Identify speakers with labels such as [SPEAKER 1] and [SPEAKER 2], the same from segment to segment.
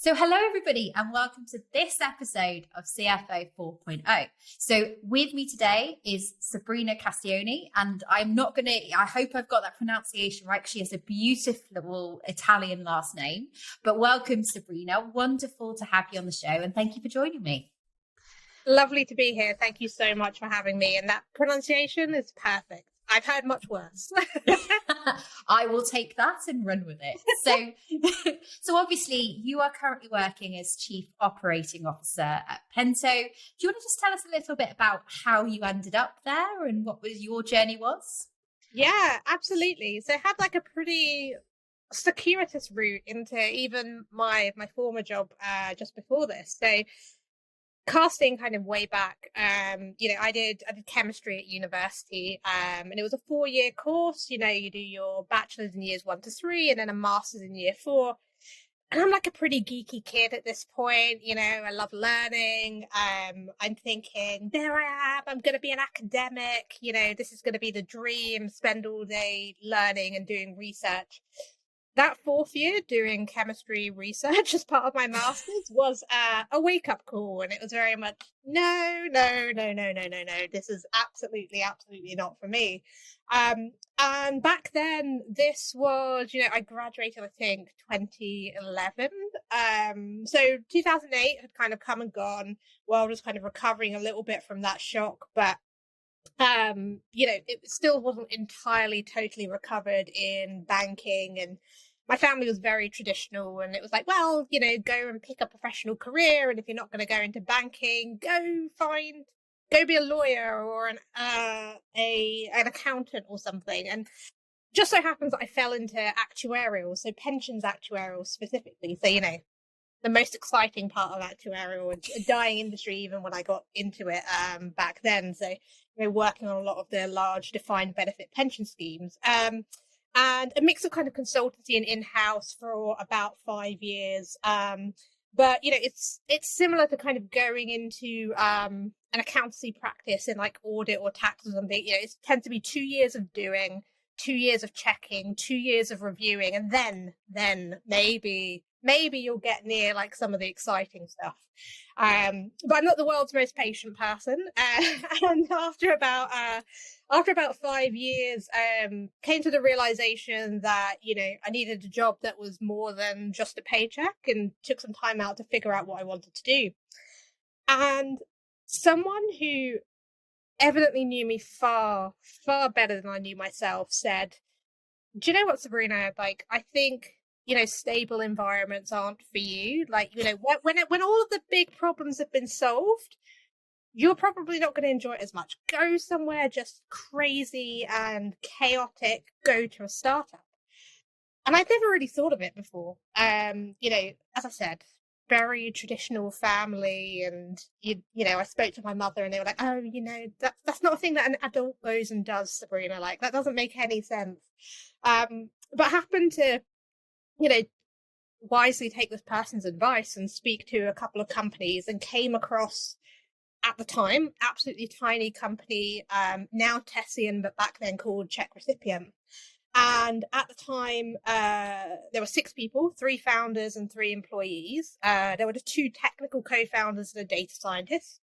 [SPEAKER 1] So hello everybody and welcome to this episode of CFO 4.0. So with me today is Sabrina Castiglione, and I hope I've got that pronunciation right. She has a beautiful Italian last name, but welcome Sabrina. Wonderful to have you on the show and thank you for joining me.
[SPEAKER 2] Lovely to be here. Thank you so much for having me. And that pronunciation is perfect. I've heard much worse.
[SPEAKER 1] I will take that and run with it. So obviously you are currently working as Chief Operating Officer at Pento. Do you want to just tell us a little bit about how you ended up there and what was your journey was?
[SPEAKER 2] Yeah, absolutely. So I had like a pretty circuitous route into even my former job just before this. So casting kind of way back, I did chemistry at university, and it was a 4-year course. You do your bachelor's in years 1 to 3 and then a master's in year 4. And I'm like a pretty geeky kid at this point. I love learning. I'm thinking, there I am, I'm going to be an academic. This is going to be the dream, spend all day learning and doing research. That 4th year doing chemistry research as part of my master's was a wake-up call, and it was very much, no. This is absolutely not for me. And back then, this was, I graduated, I think, 2011. So 2008 had kind of come and gone. World was kind of recovering a little bit from that shock, but it still wasn't entirely totally recovered in banking, and my family was very traditional, and it was like, well, go and pick a professional career, and if you're not going to go into banking, go be a lawyer or an accountant or something. And just so happens that I fell into actuarial, so pensions actuarial specifically. So the most exciting part of actuarial, a dying industry even when I got into it back then. So working on a lot of the large defined benefit pension schemes, and a mix of kind of consultancy and in-house for about 5 years. But it's similar to kind of going into an accountancy practice in like audit or tax or something. It tends to be 2 years of doing, 2 years of checking, 2 years of reviewing, and then maybe you'll get near like some of the exciting stuff. But I'm not the world's most patient person. And after about 5 years, came to the realization that, I needed a job that was more than just a paycheck, and took some time out to figure out what I wanted to do. And someone who evidently knew me far, far better than I knew myself said, do you know what, Sabrina? Like, I think, stable environments aren't for you. Like, when all of the big problems have been solved, you're probably not going to enjoy it as much. Go somewhere just crazy and chaotic. Go to a startup. And I'd never really thought of it before. As I said, very traditional family, and I spoke to my mother, and they were like, oh, that's not a thing that an adult goes and does, Sabrina. Like, that doesn't make any sense. But happened to wisely take this person's advice and speak to a couple of companies, and came across, at the time, absolutely tiny company, now Tassie, but back then called Check Recipient. And at the time, there were 6 people, 3 founders and 3 employees. There were the 2 technical co-founders and a data scientist,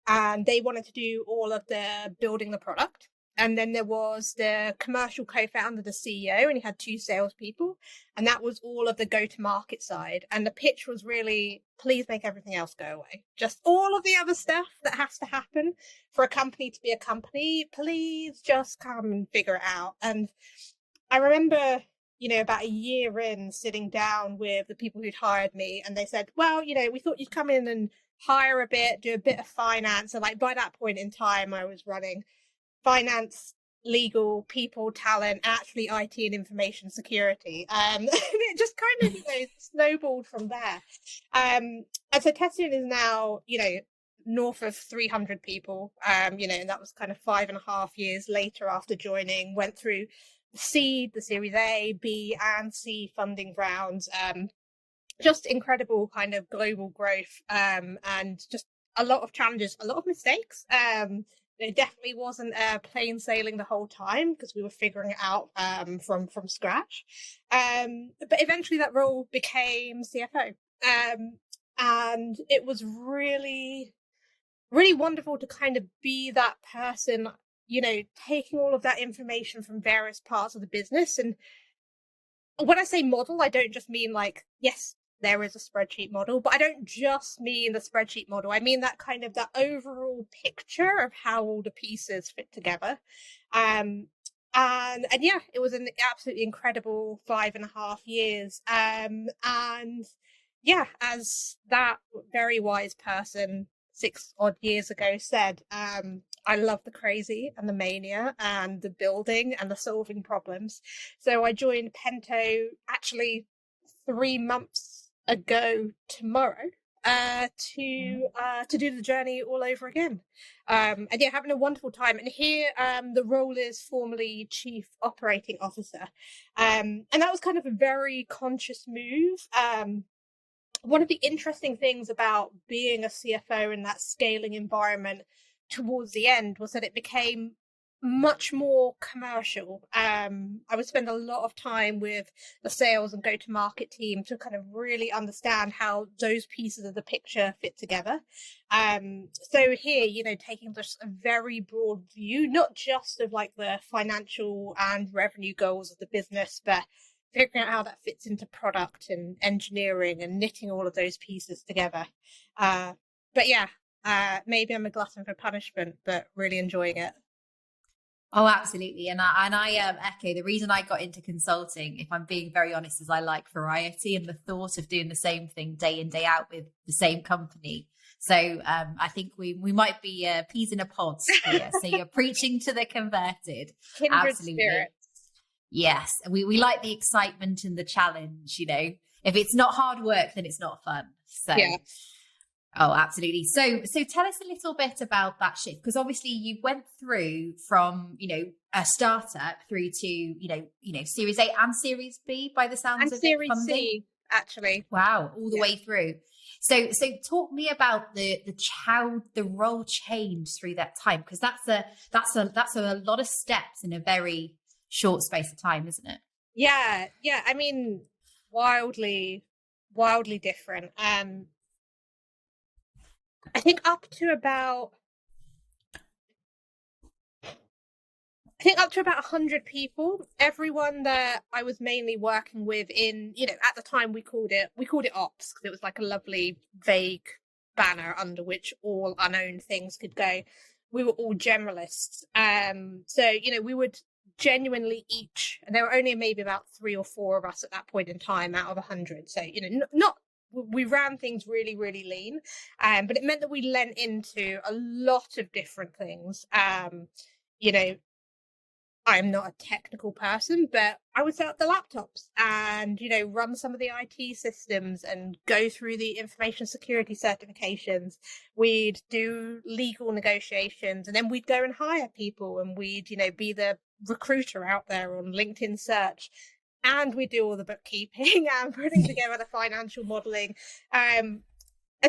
[SPEAKER 2] and they wanted to do all of the building the product. And then there was the commercial co-founder, the CEO, and he had 2 salespeople. And that was all of the go-to-market side. And the pitch was really, please make everything else go away. Just all of the other stuff that has to happen for a company to be a company, please just come and figure it out. And I remember, about a year in, sitting down with the people who'd hired me, and they said, well, we thought you'd come in and hire a bit, do a bit of finance. And like by that point in time, I was running finance, legal, people, talent, actually IT and information security. And it just kind of, snowballed from there. And so Tessin is now, north of 300 people, and that was kind of 5.5 years later after joining, went through the seed, the Series A, B, and C funding rounds. Just incredible kind of global growth, and just a lot of challenges, a lot of mistakes. It definitely wasn't plain sailing the whole time, because we were figuring it out from scratch. But eventually that role became CFO. And it was really, really wonderful to kind of be that person, taking all of that information from various parts of the business. And when I say model, I don't just mean like, yes, there is a spreadsheet model, but I don't just mean the spreadsheet model. I mean that kind of that overall picture of how all the pieces fit together. And yeah, it was an absolutely incredible 5.5 years. And yeah, as that very wise person 6 odd years ago said, I love the crazy and the mania and the building and the solving problems. So I joined Pento actually 3 months ago tomorrow to do the journey all over again. And yeah, having a wonderful time. And here the role is formally Chief Operating Officer. And that was kind of a very conscious move. One of the interesting things about being a CFO in that scaling environment towards the end was that it became much more commercial. I would spend a lot of time with the sales and go-to-market team to kind of really understand how those pieces of the picture fit together. So here, taking just a very broad view, not just of like the financial and revenue goals of the business, but figuring out how that fits into product and engineering and knitting all of those pieces together. But yeah, maybe I'm a glutton for punishment, but really enjoying it.
[SPEAKER 1] Oh, absolutely. And I echo the reason I got into consulting, if I'm being very honest, is I like variety and the thought of doing the same thing day in, day out with the same company. So I think we might be peas in a pod here. So you're preaching to the converted.
[SPEAKER 2] Kindred
[SPEAKER 1] Absolutely.
[SPEAKER 2] Spirit.
[SPEAKER 1] Yes. We like the excitement and the challenge, If it's not hard work, then it's not fun. So yeah. Oh, absolutely. So tell us a little bit about that shift, because obviously you went through from, a startup through to, Series A and Series B by the sounds
[SPEAKER 2] and
[SPEAKER 1] of
[SPEAKER 2] Series
[SPEAKER 1] it. Funding.
[SPEAKER 2] C, actually.
[SPEAKER 1] Wow, all the way through. So talk me about how the role changed through that time, because that's a lot of steps in a very short space of time, isn't it?
[SPEAKER 2] Yeah. I mean, wildly different. I think up to about 100 people, everyone that I was mainly working with in, at the time we called it ops, because it was like a lovely vague banner under which all unowned things could go. We were all generalists. So, we would genuinely each, and there were only maybe about 3 or 4 of us at that point in time out of 100. So, we ran things really, really lean. But it meant that we lent into a lot of different things. I'm not a technical person, but I would set up the laptops and, run some of the IT systems and go through the information security certifications. We'd do legal negotiations, and then we'd go and hire people, and we'd, be the recruiter out there on LinkedIn search, and we do all the bookkeeping and putting together the financial modeling. And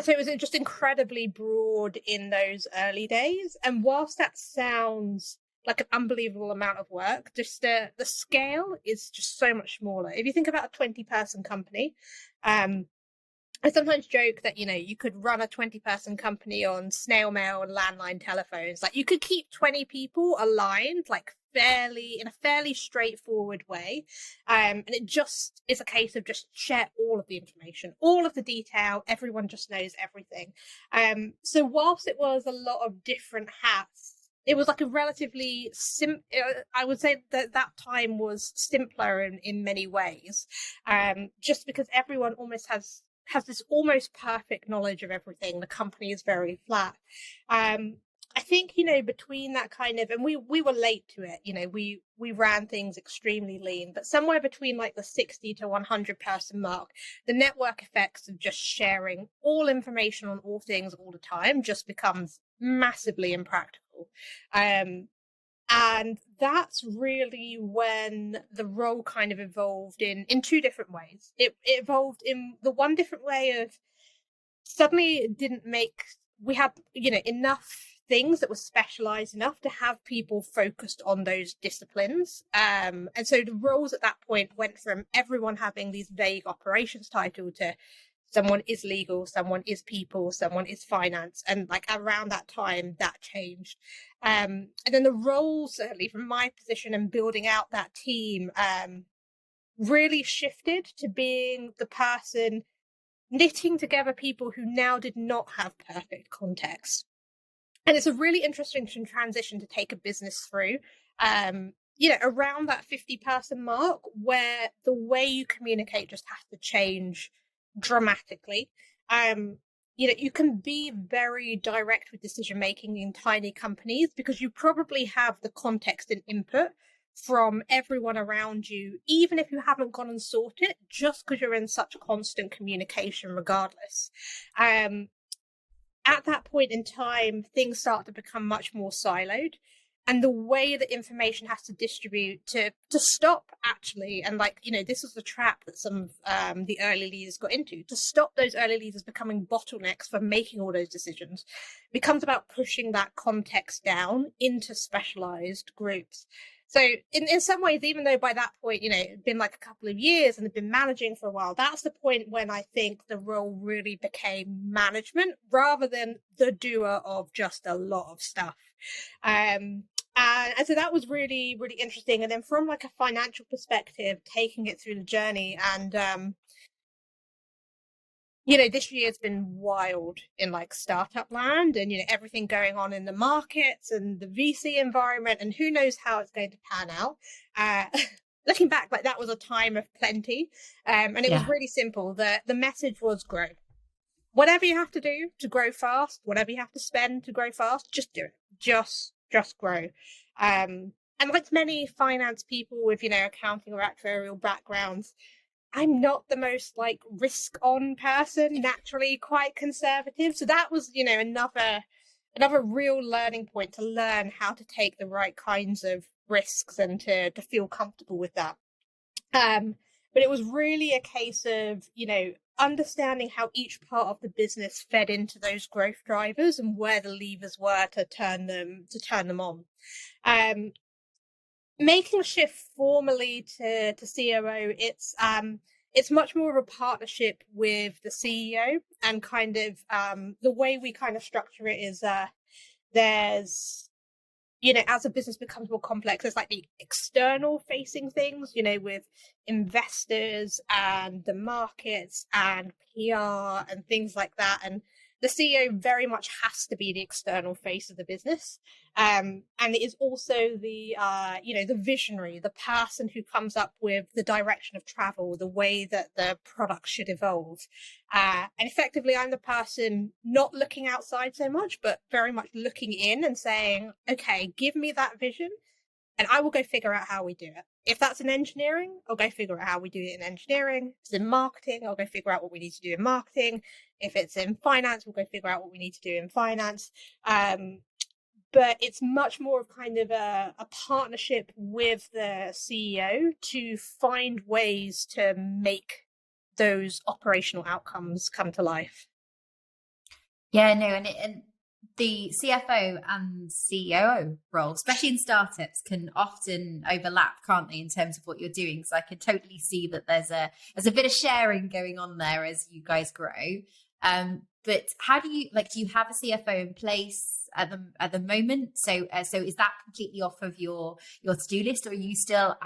[SPEAKER 2] so it was just incredibly broad in those early days. And whilst that sounds like an unbelievable amount of work, just the scale is just so much smaller. If you think about a 20-person company, I sometimes joke that, you could run a 20-person company on snail mail and landline telephones. Like, you could keep 20 people aligned, like in a fairly straightforward way. And it just is a case of just share all of the information, all of the detail. Everyone just knows everything. So whilst it was a lot of different hats, it was like a relatively I would say that time was simpler in many ways, just because everyone almost has this almost perfect knowledge of everything. The company is very flat. I think, between that kind of, and we were late to it, we ran things extremely lean, but somewhere between like the 60 to 100 person mark, the network effects of just sharing all information on all things all the time just becomes massively impractical. And that's really when the role kind of evolved in 2 different ways. It evolved in the one different way of suddenly it didn't make, we had, enough things that were specialized enough to have people focused on those disciplines. And so the roles at that point went from everyone having these vague operations title to someone is legal, someone is people, someone is finance. And like around that time, that changed. And then the role, certainly from my position and building out that team, really shifted to being the person knitting together people who now did not have perfect context. And it's a really interesting transition to take a business through, around that 50-person mark, where the way you communicate just has to change dramatically. You can be very direct with decision making in tiny companies because you probably have the context and input from everyone around you, even if you haven't gone and sought it, just because you're in such constant communication regardless. At that point in time, things start to become much more siloed. And the way that information has to distribute to stop actually, and this was the trap that some of the early leaders got into, to stop those early leaders becoming bottlenecks for making all those decisions, becomes about pushing that context down into specialized groups. So in some ways, even though by that point, it'd been like a couple of years and they'd been managing for a while, that's the point when I think the role really became management rather than the doer of just a lot of stuff. And so that was really, really interesting. And then from like a financial perspective, taking it through the journey and, this year's been wild in like startup land and, everything going on in the markets and the VC environment and who knows how it's going to pan out. Looking back, like that was a time of plenty. And it was really simple. The message was grow. Whatever you have to do to grow fast, whatever you have to spend to grow fast, just do it. Just grow. And like many finance people with, accounting or actuarial backgrounds, I'm not the most like risk on person, naturally quite conservative. So that was, another real learning point to learn how to take the right kinds of risks and to feel comfortable with that. But it was really a case of, understanding how each part of the business fed into those growth drivers and where the levers were to turn them on. Making a shift formally to COO, it's much more of a partnership with the CEO, and kind of the way we kind of structure it is there's, as a business becomes more complex, there's like the external facing things, with investors and the markets and PR and things like that. And the CEO very much has to be the external face of the business. And it is also the visionary, the person who comes up with the direction of travel, the way that the product should evolve. And effectively, I'm the person not looking outside so much, but very much looking in and saying, okay, give me that vision and I will go figure out how we do it. If that's in engineering, I'll go figure out how we do it in engineering. If it's in marketing, I'll go figure out what we need to do in marketing. If it's in finance, we'll go figure out what we need to do in finance. But it's much more of kind of a partnership with the CEO to find ways to make those operational outcomes come to life.
[SPEAKER 1] Yeah, no, and the CFO and COO role, especially in startups, can often overlap, can't they, in terms of what you're doing? So I can totally see that there's a bit of sharing going on there as you guys grow. But how do you have a CFO in place at the moment? So is that completely off of your to-do list, or are you still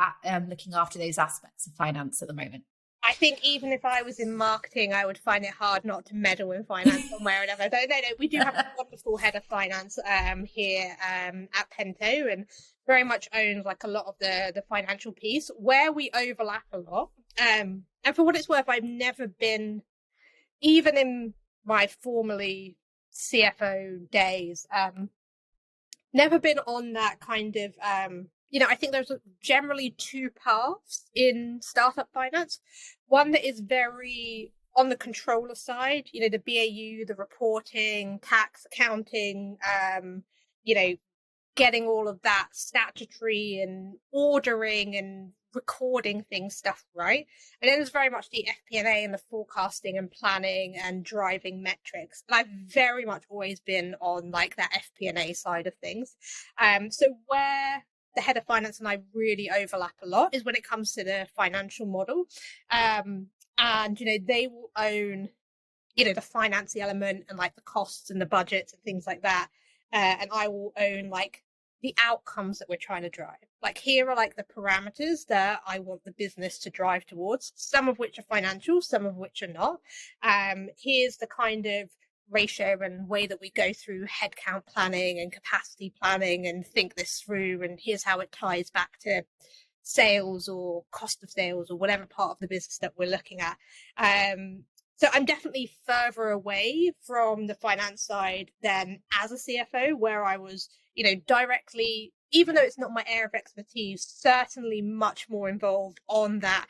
[SPEAKER 1] looking after those aspects of finance at the moment?
[SPEAKER 2] I think even if I was in marketing, I would find it hard not to meddle in finance somewhere or another. No, we do have a wonderful head of finance here at Pento, and very much owns like a lot of the financial piece. Where we overlap a lot, and for what it's worth, I've never been, even in my formerly CFO days, never been on that kind of I think there's generally two paths in startup finance. One that is very on the controller side, the BAU, the reporting, tax, accounting, getting all of that statutory and ordering and recording things stuff right. And then there's very much the FP&A and the forecasting and planning and driving metrics. And I've very much always been on like that FP&A side of things. So where the head of finance and I really overlap a lot is when it comes to the financial model. And, they will own the finance element and like the costs and the budgets and things like that. And I will own like the outcomes that we're trying to drive. Like, here are like the parameters that I want the business to drive towards, some of which are financial, some of which are not. Here's the kind of ratio and way that we go through headcount planning and capacity planning and think this through, and here's how it ties back to sales or cost of sales or whatever part of the business that we're looking at. So I'm definitely further away from the finance side than as a CFO, where I was, directly, even though it's not my area of expertise, certainly much more involved on that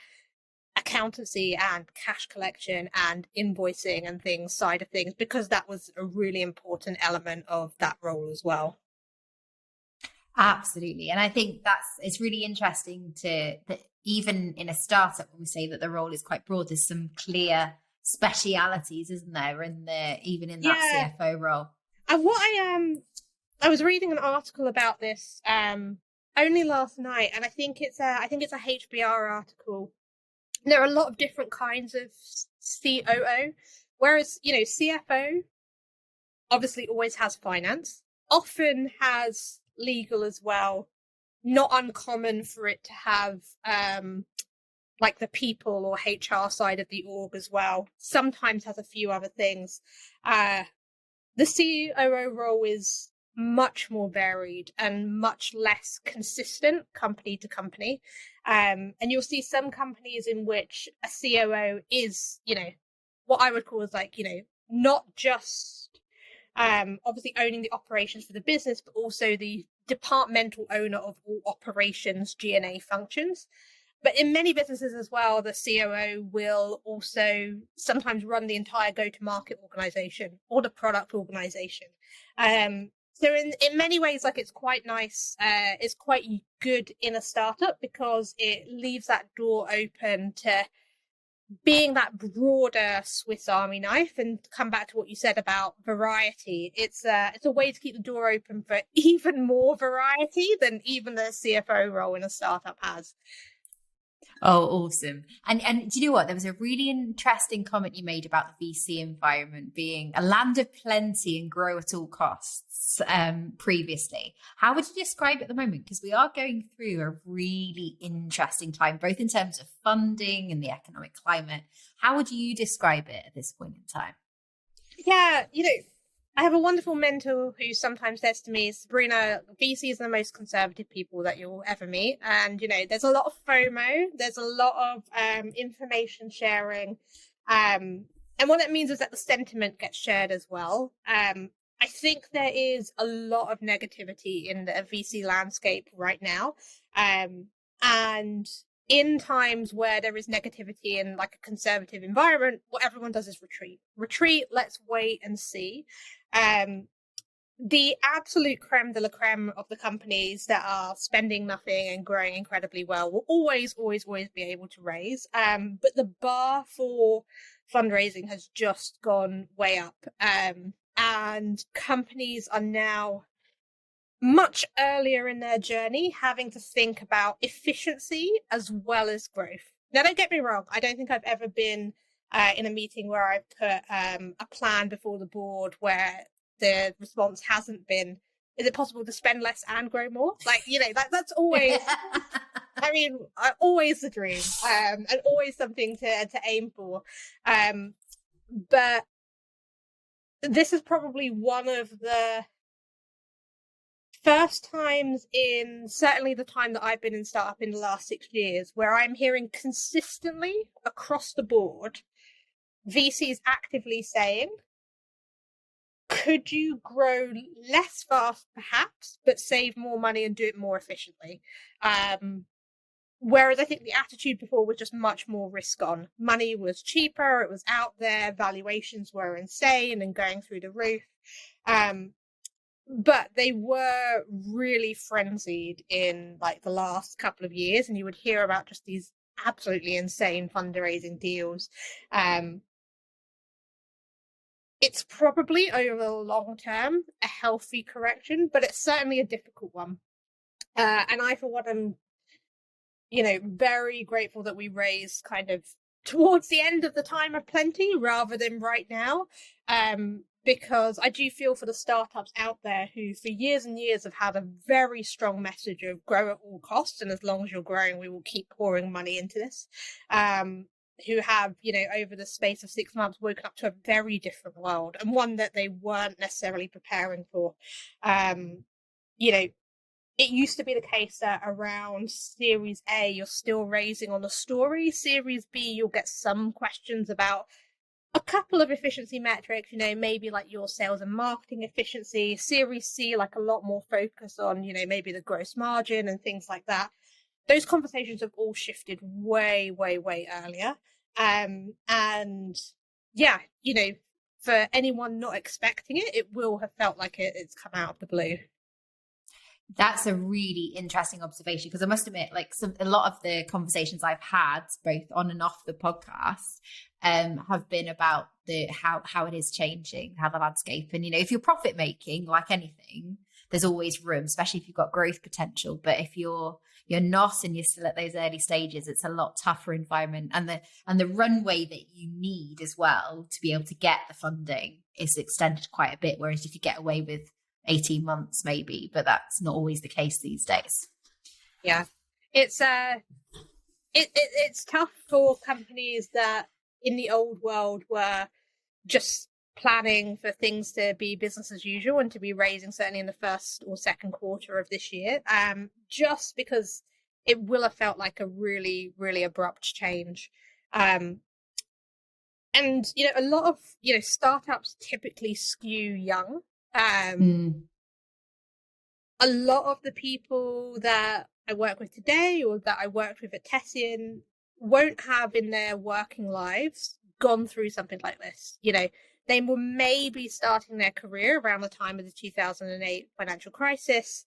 [SPEAKER 2] accountancy and cash collection and invoicing and things side of things, because that was a really important element of that role as well.
[SPEAKER 1] Absolutely. And I think it's really interesting that even in a startup, when we say that the role is quite broad, there's some clear specialities, isn't there, even in that CFO role.
[SPEAKER 2] And what I was reading an article about this only last night, and I think it's a HBR article. There are a lot of different kinds of COO, whereas CFO obviously always has finance, often has legal as well. Not uncommon for it to have like the people or HR side of the org as well. Sometimes has a few other things. The COO role is much more varied and much less consistent company to company. And you'll see some companies in which a COO is, what I would call is like, not just obviously owning the operations for the business, but also the departmental owner of all operations, G&A functions. But in many businesses as well, the COO will also sometimes run the entire go-to-market organization or the product organization. So in many ways, like, it's quite nice. It's quite good in a startup because it leaves that door open to being that broader Swiss Army knife. And come back to what you said about variety. It's a way to keep the door open for even more variety than even the CFO role in a startup has.
[SPEAKER 1] Oh, awesome. And do you know what? There was a really interesting comment you made about the VC environment being a land of plenty and grow at all costs previously. How would you describe it at the moment? Because we are going through a really interesting time, both in terms of funding and the economic climate. How would you describe it at this point in time?
[SPEAKER 2] Yeah, I have a wonderful mentor who sometimes says to me, Sabrina, VCs are the most conservative people that you'll ever meet. And, there's a lot of FOMO. There's a lot of information sharing. And what that means is that the sentiment gets shared as well. I think there is a lot of negativity in the VC landscape right now. And in times where there is negativity in like a conservative environment, what everyone does is retreat. Let's wait and see. The absolute creme de la creme of the companies that are spending nothing and growing incredibly well will always be able to raise. But the bar for fundraising has just gone way up. And companies are now much earlier in their journey having to think about efficiency as well as growth. Now, don't get me wrong. I don't think I've ever been in a meeting where I've put a plan before the board where the response hasn't been, is it possible to spend less and grow more? Like, that's always, I mean, always the dream, and always something to aim for. But this is probably one of the first times in certainly the time that I've been in startup in the last 6 years where I'm hearing consistently across the board VCs actively saying, could you grow less fast perhaps, but save more money and do it more efficiently? Whereas I think the attitude before was just much more risk on. Money was cheaper, it was out there, valuations were insane and going through the roof. But they were really frenzied in like the last couple of years, and you would hear about just these absolutely insane fundraising deals. It's probably over the long term a healthy correction, but it's certainly a difficult one. And I, for one, am very grateful that we raised kind of towards the end of the time of plenty rather than right now. Because I do feel for the startups out there who for years and years have had a very strong message of grow at all costs. And as long as you're growing, we will keep pouring money into this. Who have, over the space of 6 months, woken up to a very different world, and one that they weren't necessarily preparing for. It used to be the case that around Series A, you're still raising on the story. Series B, you'll get some questions about a couple of efficiency metrics, maybe like your sales and marketing efficiency. Series C, like a lot more focus on, maybe the gross margin and things like that. Those conversations have all shifted way, way, way earlier. And yeah, for anyone not expecting it, it will have felt like it's come out of the blue.
[SPEAKER 1] That's a really interesting observation, because I must admit, like a lot of the conversations I've had, both on and off the podcast, have been about how it is changing, how the landscape, and if you're profit making, like anything, there's always room, especially if you've got growth potential. But if you're not and you're still at those early stages, it's a lot tougher environment, and the runway that you need as well to be able to get the funding is extended quite a bit. Whereas you could get away with 18 months maybe, but that's not always the case these days.
[SPEAKER 2] Yeah, it's it's tough for companies that in the old world were just planning for things to be business as usual and to be raising certainly in the first or second quarter of this year, just because it will have felt like a really, really abrupt change. And a lot of startups typically skew young. A lot of the people that I work with today, or that I worked with at Tassie, won't have in their working lives gone through something like this. They were maybe starting their career around the time of the 2008 financial crisis.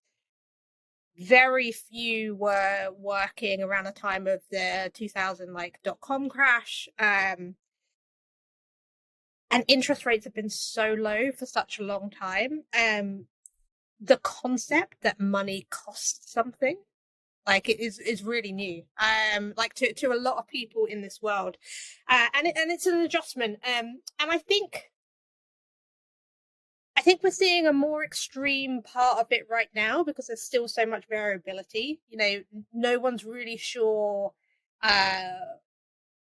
[SPEAKER 2] Very few were working around the time of the 2000 .com crash. And interest rates have been so low for such a long time. The concept that money costs something, it is really new, to a lot of people in this world, and it's an adjustment. And I think we're seeing a more extreme part of it right now because there's still so much variability. No one's really sure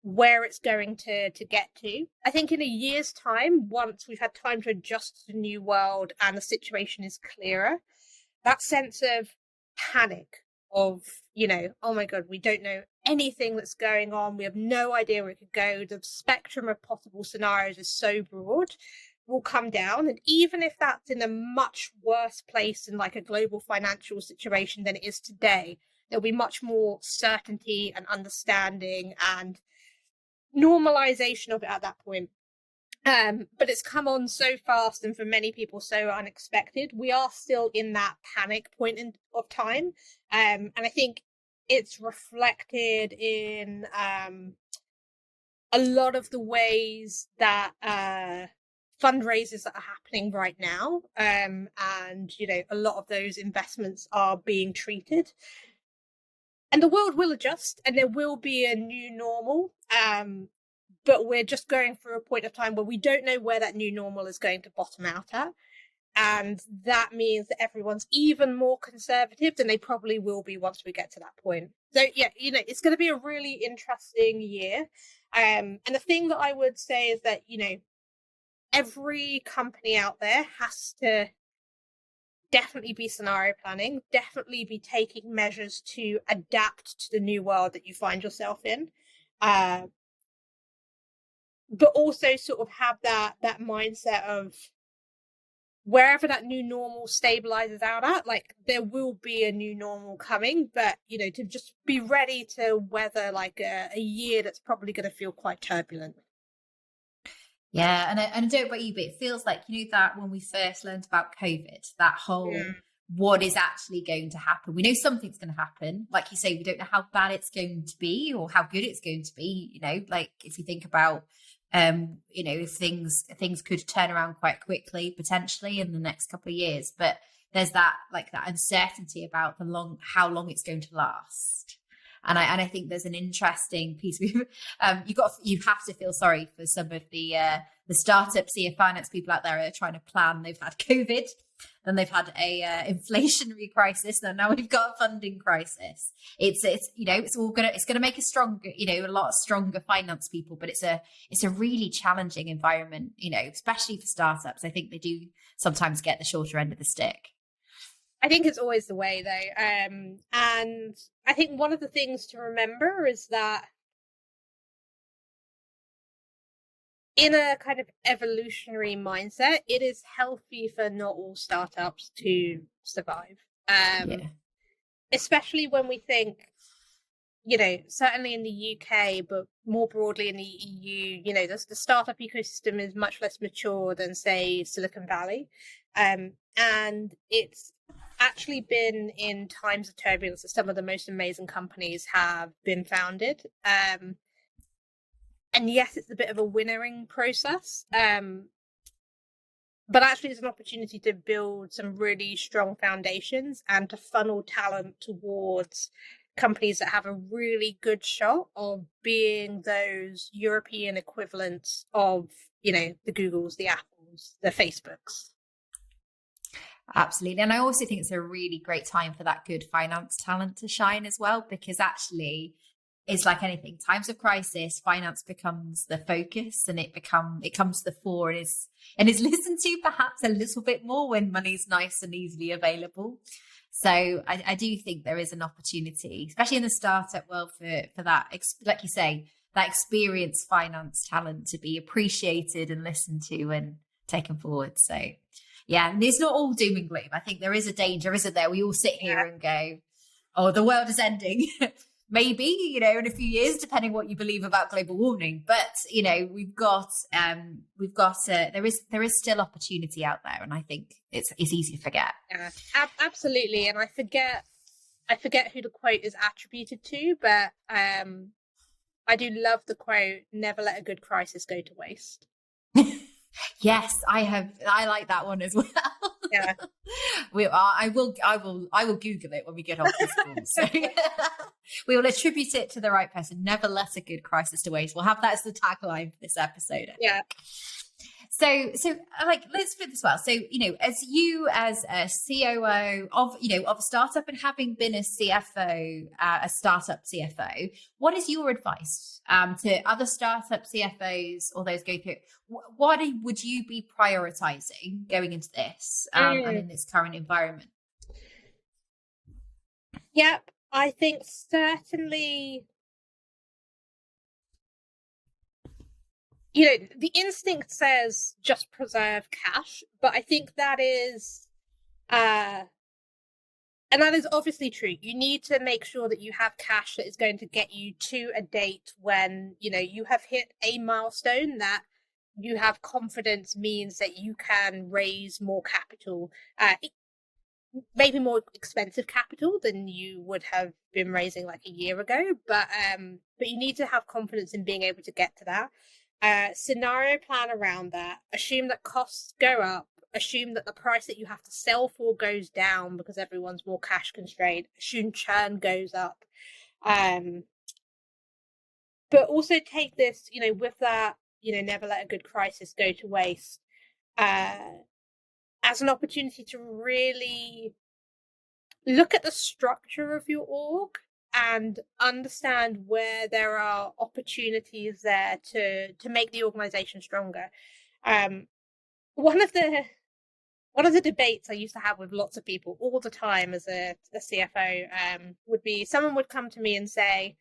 [SPEAKER 2] where it's going to get to. I think in a year's time, once we've had time to adjust to the new world and the situation is clearer, that sense of panic of, oh my God, we don't know anything that's going on. We have no idea where it could go. The spectrum of possible scenarios is so broad, will come down. And even if that's in a much worse place in a global financial situation than it is today, there'll be much more certainty and understanding and normalization of it at that point. But it's come on so fast, and for many people so unexpected. We are still in that panic point of time, and I think it's reflected in a lot of the ways that fundraisers that are happening right now, and a lot of those investments are being treated. And the world will adjust, and there will be a new normal. But we're just going through a point of time where we don't know where that new normal is going to bottom out at. And that means that everyone's even more conservative than they probably will be once we get to that point. So, yeah, it's going to be a really interesting year. And the thing that I would say is that, every company out there has to definitely be scenario planning, definitely be taking measures to adapt to the new world that you find yourself in. But also sort of have that mindset of wherever that new normal stabilizes out at, there will be a new normal coming, but, to just be ready to weather a year that's probably going to feel quite turbulent.
[SPEAKER 1] Yeah, and I don't know about you, but it feels like, that when we first learned about COVID, that whole what is actually going to happen. We know something's going to happen. Like you say, we don't know how bad it's going to be or how good it's going to be. If you think about, if things could turn around quite quickly, potentially in the next couple of years. But there's that uncertainty about how long it's going to last. I think there's an interesting piece. You have to feel sorry for some of the startup finance people out there who are trying to plan. They've had COVID, then they've had a inflationary crisis, and now we've got a funding crisis. It's gonna make a stronger, a lot stronger finance people, but it's a really challenging environment, especially for startups. I think they do sometimes get the shorter end of the stick.
[SPEAKER 2] I think it's always the way, though. And I think one of the things to remember is that in a kind of evolutionary mindset, it is healthy for not all startups to survive. Especially when we think, certainly in the UK, but more broadly in the EU, the startup ecosystem is much less mature than, say, Silicon Valley. And it's actually been in times of turbulence that some of the most amazing companies have been founded. And yes, it's a bit of a winnowing process. But actually it's an opportunity to build some really strong foundations and to funnel talent towards companies that have a really good shot of being those European equivalents of, the Googles, the Apples, the Facebooks.
[SPEAKER 1] Absolutely. And I also think it's a really great time for that good finance talent to shine as well, because actually it's like anything, times of crisis, finance becomes the focus, and it comes to the fore and is listened to perhaps a little bit more when money's nice and easily available. So I do think there is an opportunity, especially in the startup world, for that, like you say, that experienced finance talent to be appreciated and listened to and taken forward. So yeah, and it's not all doom and gloom. I think there is a danger, isn't there? We all sit here and go, oh, the world is ending. Maybe, in a few years, depending what you believe about global warming. But, there is still opportunity out there. And I think it's easy to forget.
[SPEAKER 2] Yeah, absolutely. And I forget who the quote is attributed to, but I do love the quote, "Never let a good crisis go to waste."
[SPEAKER 1] Yes, I like that one as well.
[SPEAKER 2] Yeah.
[SPEAKER 1] I will Google it when we get off this call. So we will attribute it to the right person. Never let a good crisis to waste. We'll have that as the tagline for this episode.
[SPEAKER 2] Yeah.
[SPEAKER 1] So let's put this well. So, as a COO of a startup and having been a CFO, a startup CFO, what is your advice to other startup CFOs or those go through? What would you be prioritizing going into this and in this current environment?
[SPEAKER 2] Yep. I think certainly, the instinct says just preserve cash, but I think that is, and that is obviously true. You need to make sure that you have cash that is going to get you to a date when, you have hit a milestone that you have confidence means that you can raise more capital, maybe more expensive capital than you would have been raising like a year ago. But you need to have confidence in being able to get to that. Scenario plan around that. Assume that costs go up. Assume that the price that you have to sell for goes down because everyone's more cash constrained. Assume churn goes up. But also take this, with that, never let a good crisis go to waste, as an opportunity to really look at the structure of your org and understand where there are opportunities there to make the organization stronger. One of the debates I used to have with lots of people all the time as a CFO would be, someone would come to me and say,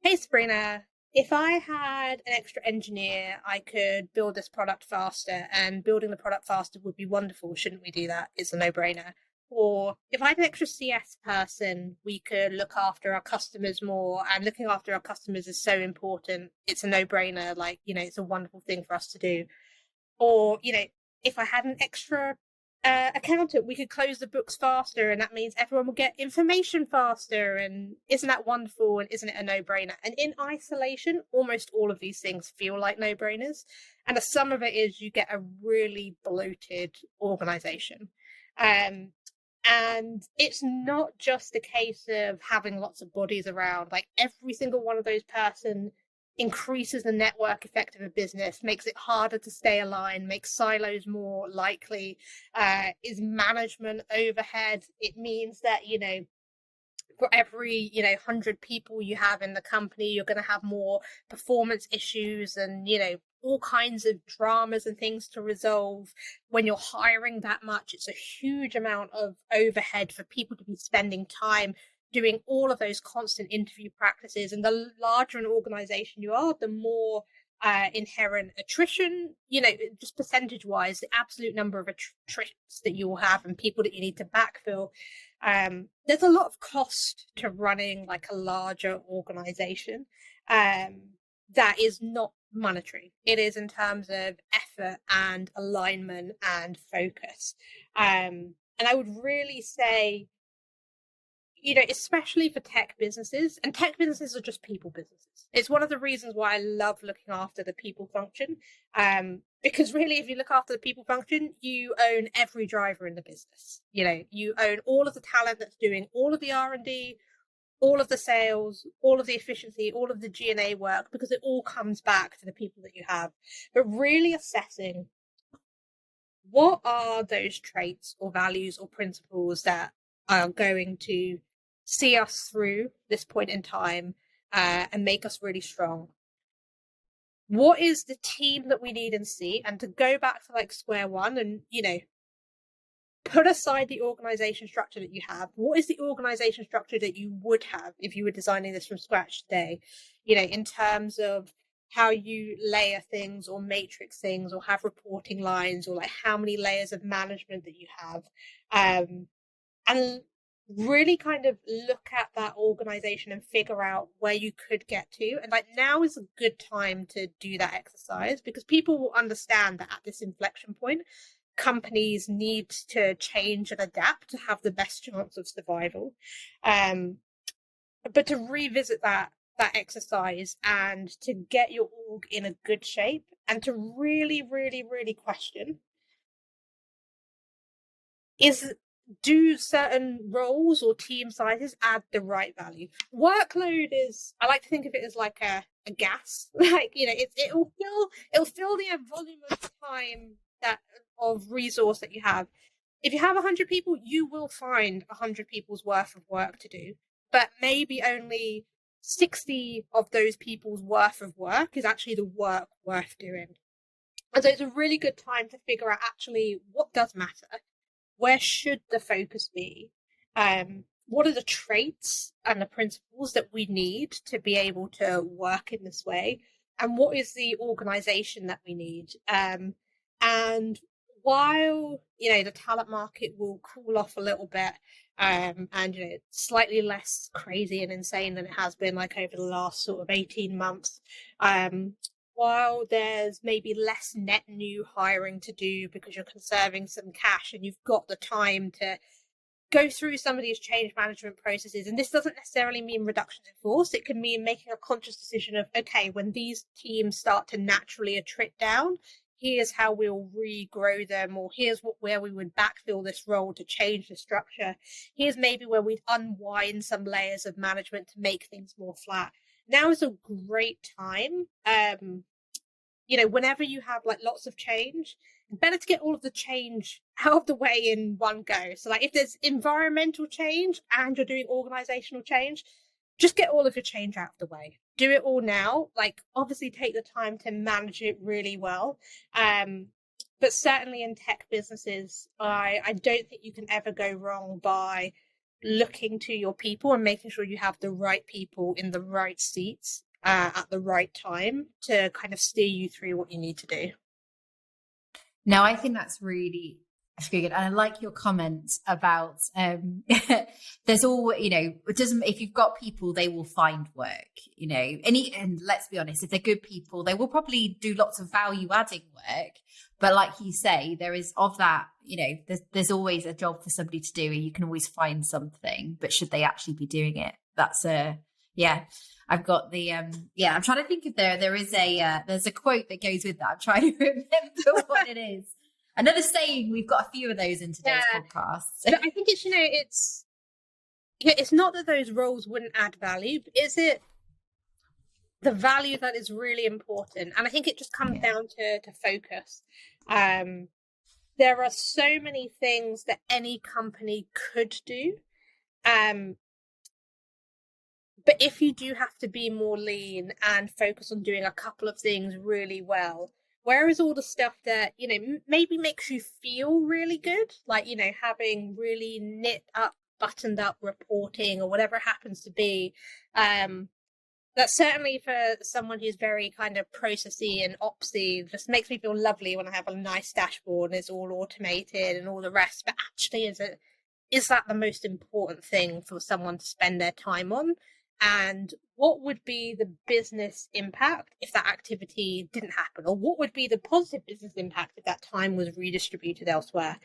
[SPEAKER 2] "Hey, Sabrina, if I had an extra engineer, I could build this product faster, and building the product faster would be wonderful. Shouldn't we do that? It's a no-brainer." Or if I had an extra CS person, we could look after our customers more, and looking after our customers is so important. It's a no-brainer. It's a wonderful thing for us to do. Or, if I had an extra accountant, we could close the books faster, and that means everyone will get information faster. And isn't that wonderful? And isn't it a no-brainer? And in isolation, almost all of these things feel like no-brainers. And the sum of it is you get a really bloated organization. And it's not just a case of having lots of bodies around. Like every single one of those person increases the network effect of a business, makes it harder to stay aligned, makes silos more likely, is management overhead. It means that, for every 100 people you have in the company, you're going to have more performance issues and all kinds of dramas and things to resolve. When you're hiring that much, it's a huge amount of overhead for people to be spending time doing all of those constant interview practices. And the larger an organization you are, the more inherent attrition, just percentage wise, the absolute number of attritions that you will have and people that you need to backfill. There's a lot of cost to running like a larger organization that is not monetary. It is in terms of effort and alignment and focus. And I would really say, especially for tech businesses, and tech businesses are just people businesses. It's one of the reasons why I love looking after the people function. Because really, if you look after the people function, you own every driver in the business. You own all of the talent that's doing all of the R&D, all of the sales, all of the efficiency, all of the G&A work, because it all comes back to the people that you have. But really assessing what are those traits or values or principles that are going to see us through this point in time and make us really strong. What is the team that we need and see? And to go back to like square one and, put aside the organization structure that you have. What is the organization structure that you would have if you were designing this from scratch today? In terms of how you layer things or matrix things or have reporting lines or like how many layers of management that you have. And really kind of look at that organization and figure out where you could get to. And like now is a good time to do that exercise because people will understand that at this inflection point, companies need to change and adapt to have the best chance of survival. But to revisit that exercise and to get your org in a good shape and to really, really, really question do certain roles or team sizes add the right value? Workload is, I like to think of it as like a gas. Like, it'll fill the volume of time of resource that you have. If you have 100 people, you will find 100 people's worth of work to do, but maybe only 60 of those people's worth of work is actually the work worth doing. And so it's a really good time to figure out actually what does matter. Where should the focus be? What are the traits and the principles that we need to be able to work in this way? And what is the organization that we need? And while, the talent market will cool off a little bit and, slightly less crazy and insane than it has been like over the last sort of 18 months, while there's maybe less net new hiring to do because you're conserving some cash and you've got the time to go through some of these change management processes. And this doesn't necessarily mean reductions in force. It can mean making a conscious decision of, okay, when these teams start to naturally attrit down, here's how we'll regrow them, or here's where we would backfill this role to change the structure. Here's maybe where we'd unwind some layers of management to make things more flat. Now is a great time. Whenever you have like lots of change, better to get all of the change out of the way in one go. So like if there's environmental change and you're doing organizational change, just get all of your change out of the way. Do it all now. Like obviously take the time to manage it really well. But certainly in tech businesses, I don't think you can ever go wrong by looking to your people and making sure you have the right people in the right seats at the right time to kind of steer you through what you need to do.
[SPEAKER 1] No, I think that's really good. And I like your comment about there's all, it doesn't, if you've got people, they will find work, and let's be honest, if they're good people, they will probably do lots of value adding work. But like you say, there is of that, there's always a job for somebody to do and you can always find something, but should they actually be doing it? That's I've got the I'm trying to think if there is there's a quote that goes with that. I'm trying to remember what it is. Another saying, we've got a few of those in today's podcast.
[SPEAKER 2] But I think it's not that those roles wouldn't add value, but is it the value that is really important? And I think it just comes down to focus. There are so many things that any company could do. But if you do have to be more lean and focus on doing a couple of things really well, where is all the stuff that, maybe makes you feel really good? Like, having really knit up, buttoned up reporting or whatever it happens to be. That's certainly for someone who's very kind of processy and opsy, just makes me feel lovely when I have a nice dashboard and it's all automated and all the rest. But actually, is that the most important thing for someone to spend their time on? And what would be the business impact if that activity didn't happen? Or what would be the positive business impact if that time was redistributed elsewhere?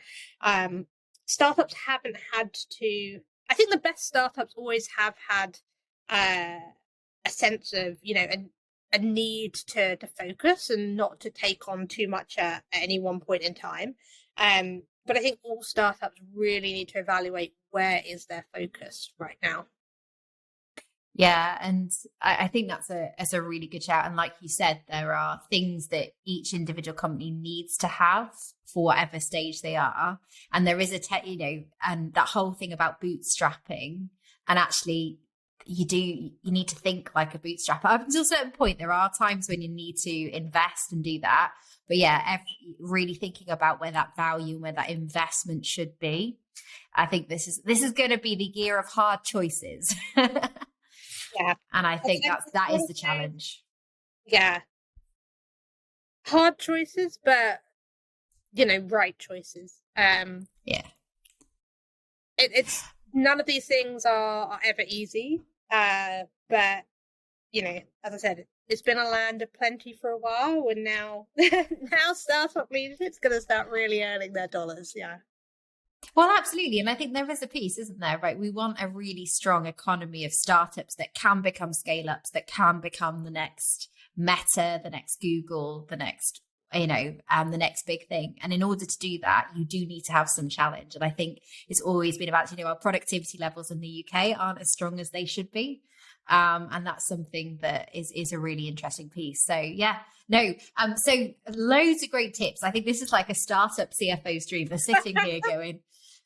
[SPEAKER 2] Startups haven't had to... I think the best startups always have had a sense of, a need to focus and not to take on too much at any one point in time. But I think all startups really need to evaluate where is their focus right now.
[SPEAKER 1] Yeah, and I think that's a really good shout. And like you said, there are things that each individual company needs to have for whatever stage they are. And there is and that whole thing about bootstrapping, and actually you need to think like a bootstrapper. Up until a certain point, there are times when you need to invest and do that. But yeah, really thinking about where that value, where that investment should be. I think this is going to be the year of hard choices.
[SPEAKER 2] Yeah.
[SPEAKER 1] And I think that is the challenge.
[SPEAKER 2] Yeah. Hard choices, but right choices.
[SPEAKER 1] Yeah.
[SPEAKER 2] It's none of these things are ever easy. But as I said, it's been a land of plenty for a while, and now startup leadership's going to start really earning their dollars. Yeah.
[SPEAKER 1] Well, absolutely. And I think there is a piece, isn't there? Right. We want a really strong economy of startups that can become scale ups, that can become the next Meta, the next Google, the next, the next big thing. And in order to do that, you do need to have some challenge. And I think it's always been about, our productivity levels in the UK aren't as strong as they should be. And that's something that is a really interesting piece. So yeah, no. So loads of great tips. I think this is like a startup CFO's dream. They're sitting here going,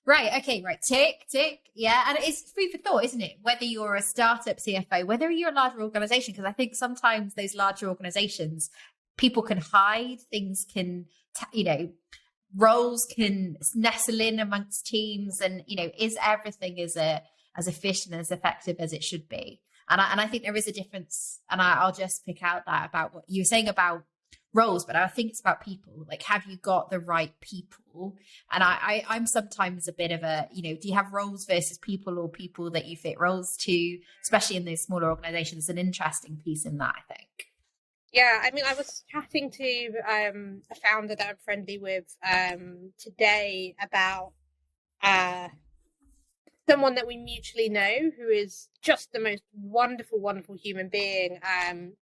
[SPEAKER 1] right, okay, right, tick. Yeah. And it's food for thought, isn't it? Whether you're a startup CFO, whether you're a larger organization, because I think sometimes those larger organizations, people can hide, things can, roles can nestle in amongst teams, and, is everything as efficient, as effective as it should be? And I think there is a difference, and I'll just pick out that about what you were saying about roles, but I think it's about people. Like, have you got the right people? And I'm sometimes a bit of a, do you have roles versus people, or people that you fit roles to, especially in those smaller organizations? It's an interesting piece in that, I think.
[SPEAKER 2] Yeah, I mean, I was chatting to a founder that I'm friendly with today about someone that we mutually know who is just the most wonderful, wonderful human being,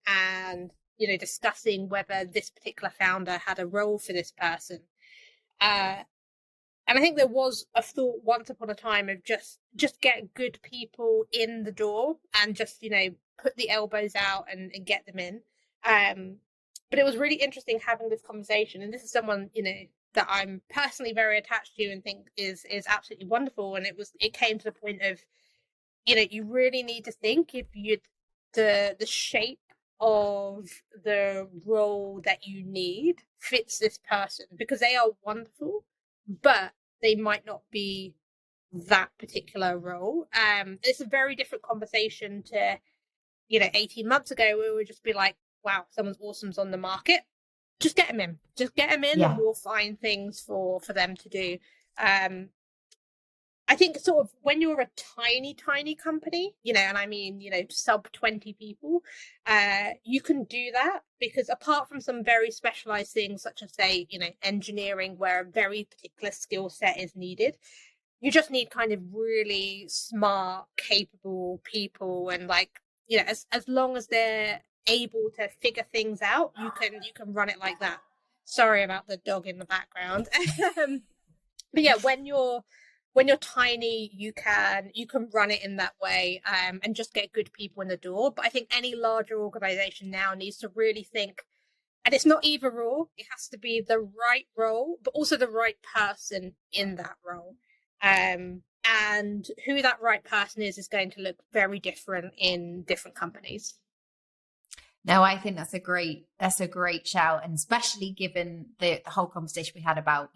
[SPEAKER 2] and, discussing whether this particular founder had a role for this person. And I think there was a thought once upon a time of just get good people in the door and just, put the elbows out and get them in. But it was really interesting having this conversation. And this is someone, that I'm personally very attached to and think is absolutely wonderful. And it came to the point of, you really need to think if the shape of the role that you need fits this person, because they are wonderful, but they might not be that particular role. It's a very different conversation to, 18 months ago, where we would just be like, wow, someone's awesome's on the market. Just get them in. Yeah. And we'll find things for them to do. I think sort of when you're a tiny company, and I mean, sub 20 people, you can do that, because apart from some very specialized things, such as, say, engineering, where a very particular skill set is needed, you just need kind of really smart, capable people. And as long as they're able to figure things out, you can run it like that. Sorry about the dog in the background. But yeah, when you're tiny, you can run it in that way, and just get good people in the door. But I think any larger organization now needs to really think, and it's not either or, it has to be the right role, but also the right person in that role. And who that right person is going to look very different in different companies.
[SPEAKER 1] No, I think that's a great shout, and especially given the whole conversation we had about,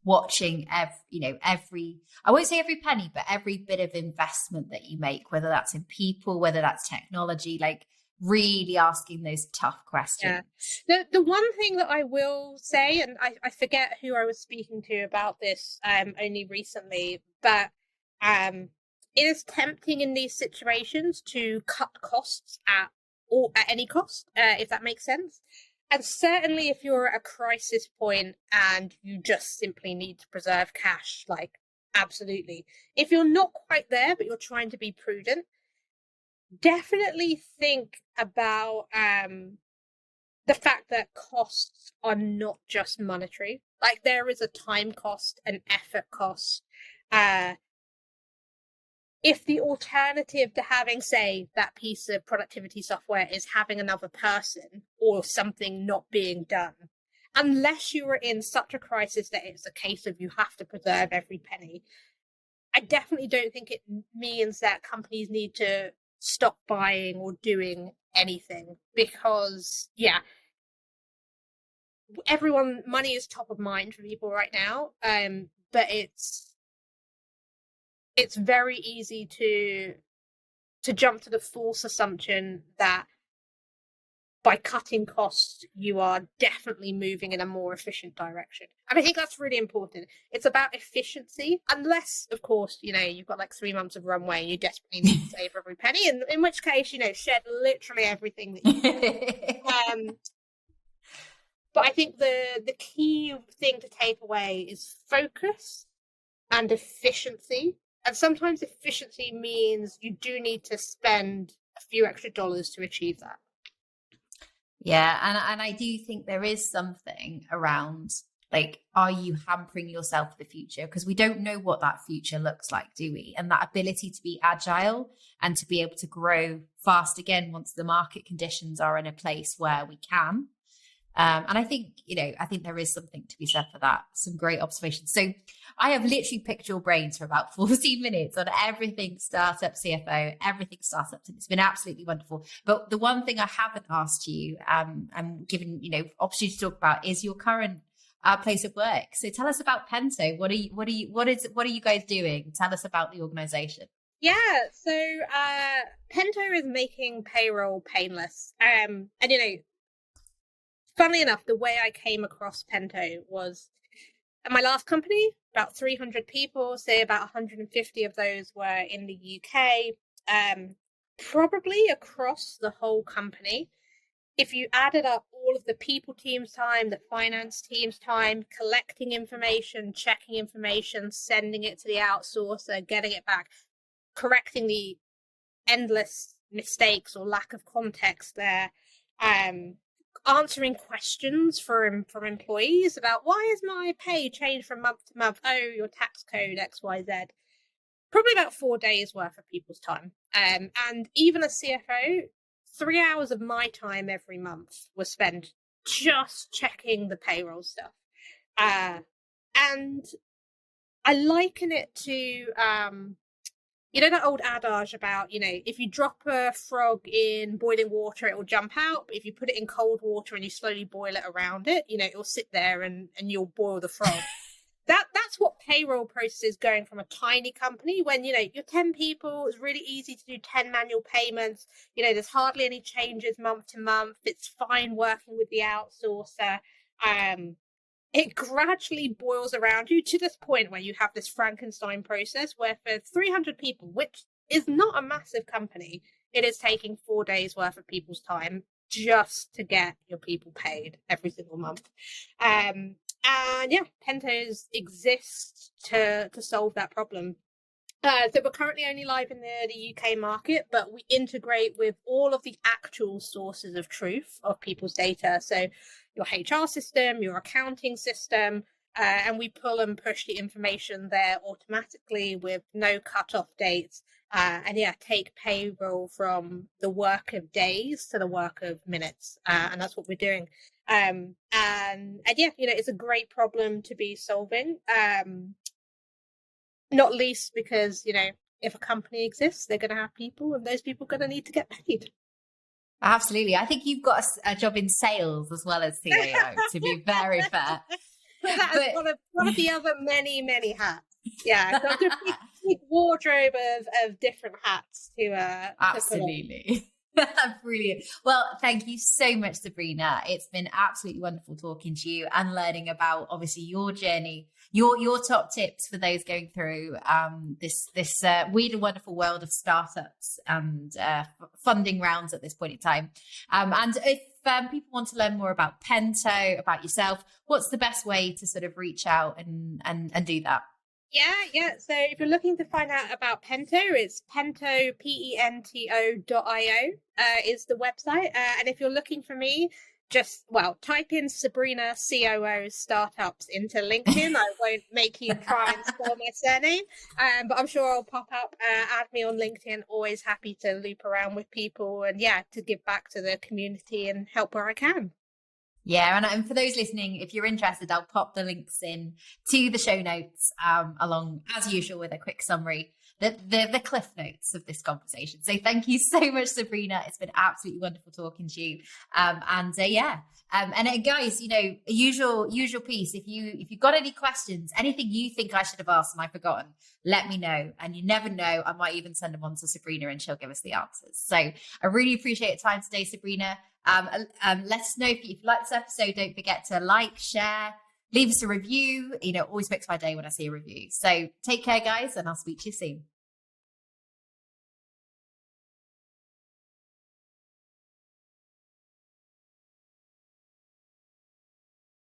[SPEAKER 1] watching every, I won't say every penny, but every bit of investment that you make, whether that's in people, whether that's technology, like really asking those tough questions.
[SPEAKER 2] Yeah. The one thing that I will say, and I forget who I was speaking to about this only recently, but it is tempting in these situations to cut costs at any cost, if that makes sense. And certainly if you're at a crisis point and you just simply need to preserve cash, like, absolutely. If you're not quite there, but you're trying to be prudent, definitely think about the fact that costs are not just monetary. Like, there is a time cost, an effort cost. If the alternative to having, say, that piece of productivity software is having another person or something not being done, unless you are in such a crisis that it's a case of you have to preserve every penny, I definitely don't think it means that companies need to stop buying or doing anything, because, yeah, money is top of mind for people right now, but it's very easy to jump to the false assumption that by cutting costs, you are definitely moving in a more efficient direction. And I think that's really important. It's about efficiency, unless, of course, you've got like 3 months of runway and you desperately need to save every penny, and in which case, shed literally everything that you can. But I think the key thing to take away is focus and efficiency. And sometimes efficiency means you do need to spend a few extra dollars to achieve that.
[SPEAKER 1] Yeah, and I do think there is something around, like, are you hampering yourself for the future? Because we don't know what that future looks like, do we? And that ability to be agile and to be able to grow fast again once the market conditions are in a place where we can. And I think, there is something to be said for that. Some great observations. So I have literally picked your brains for about 14 minutes on everything startup CFO, everything startups. And it's been absolutely wonderful. But the one thing I haven't asked you, and given, opportunity to talk about, is your current place of work. So tell us about Pento. What are you guys doing? Tell us about the organization.
[SPEAKER 2] Yeah, so Pento is making payroll painless. And funnily enough, the way I came across Pento was at my last company, about 300 people, say about 150 of those were in the UK, probably across the whole company. If you added up all of the people team's time, the finance team's time, collecting information, checking information, sending it to the outsourcer, getting it back, correcting the endless mistakes or lack of context there, answering questions from employees about, why is my pay changed from month to month? Oh, your tax code XYZ. Probably about 4 days worth of people's time. And even as CFO, 3 hours of my time every month was spent just checking the payroll stuff. And I liken it to that old adage about, if you drop a frog in boiling water, it will jump out. But if you put it in cold water and you slowly boil it around it, it will sit there and you'll boil the frog. That's what payroll process is, going from a tiny company when, you're 10 people. It's really easy to do 10 manual payments. There's hardly any changes month to month. It's fine working with the outsourcer. It gradually boils around you to this point where you have this Frankenstein process where for 300 people, which is not a massive company, it is taking 4 days worth of people's time just to get your people paid every single month. And yeah, Pentos exists to solve that problem. So we're currently only live in the UK market, but we integrate with all of the actual sources of truth of people's data. So your HR system, your accounting system, and we pull and push the information there automatically with no cutoff dates. And yeah, take payroll from the work of days to the work of minutes. And that's what we're doing. And yeah, it's a great problem to be solving. Not least because, if a company exists, they're going to have people, and those people are going to need to get paid.
[SPEAKER 1] Absolutely. I think you've got a job in sales as well as CAO, to be very fair.
[SPEAKER 2] That is one of the other many, many hats. Yeah, got a big wardrobe of different hats to
[SPEAKER 1] absolutely. Brilliant. Well, thank you so much, Sabrina. It's been absolutely wonderful talking to you and learning about obviously your journey, your top tips for those going through this weird and wonderful world of startups and funding rounds at this point in time. And if people want to learn more about Pento, about yourself, what's the best way to sort of reach out and do that?
[SPEAKER 2] Yeah. So if you're looking to find out about Pento, it's Pento, Pento.io is the website. And if you're looking for me, type in Sabrina COO startups into LinkedIn. I won't make you try and spell my surname, but I'm sure I'll pop up. Add me on LinkedIn. Always happy to loop around with people and to give back to the community and help where I can.
[SPEAKER 1] Yeah, and for those listening, if you're interested, I'll pop the links in to the show notes along, as usual, with a quick summary, the cliff notes of this conversation. So thank you so much, Sabrina. It's been absolutely wonderful talking to you. And guys, a usual piece. If you've got any questions, anything you think I should have asked and I've forgotten, let me know. And you never know, I might even send them on to Sabrina and she'll give us the answers. So I really appreciate your time today, Sabrina. Let us know if you like this episode. Don't forget to like, share, leave us a review. Always makes my day when I see a review. So take care, guys, and I'll speak to you soon.